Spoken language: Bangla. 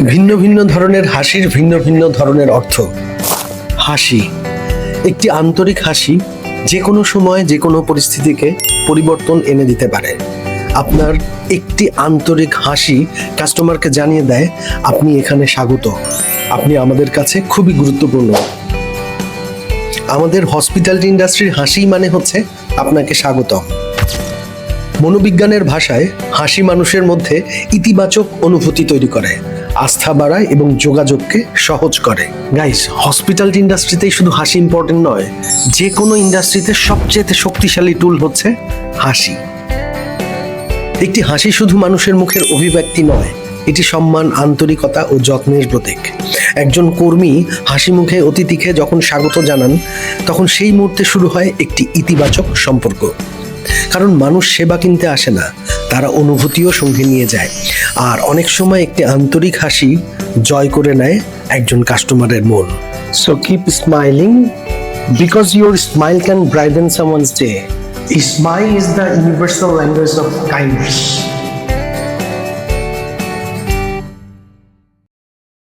ভিন্ন ভিন্ন ধরনের হাসির ভিন্ন ভিন্ন ধরনের অর্থ। হাসি, একটি আন্তরিক হাসি যে কোনো সময় যে কোনো পরিস্থিতিকে পরিবর্তন এনে দিতে পারে। আপনার একটি আন্তরিক হাসি কাস্টমারকে জানিয়ে দেয় আপনি এখানে স্বাগত, আপনি আমাদের কাছে খুবই গুরুত্বপূর্ণ। আমাদের হসপিটালিটি ইন্ডাস্ট্রির হাসি মানে হচ্ছে আপনাকে স্বাগত। মনোবিজ্ঞানের ভাষায় হাসি মানুষের মধ্যে ইতিবাচক অনুভূতি তৈরি করে, আস্থা বাড়ায় এবং যোগাযোগকে সহজ করে। গাইস, হসপিটালিটি ইন্ডাস্ট্রিতেই শুধু হাসি ইম্পর্টেন্ট নয়, যে কোনো ইন্ডাস্ট্রিতে সবচেয়ে শক্তিশালী টুল হচ্ছে হাসি। একটি হাসি শুধু মানুষের মুখের অভিব্যক্তি নয়, এটি সম্মান, আন্তরিকতা ও যত্নের প্রতীক। একজন কর্মী হাসি মুখে অতিথিকে যখন স্বাগত জানান, তখন সেই মুহূর্তে শুরু হয় একটি ইতিবাচক সম্পর্ক। কারণ মানুষ সেবা কিনতে আসে না, তারা অনুভূতিও সঙ্গে নিয়ে যায়। আর অনেক সময় একটি আন্তরিক হাসি জয় করে নেয় একজন কাস্টমারের মন। So keep smiling, because your smile can brighten someone's day. A smile is the universal language of kindness.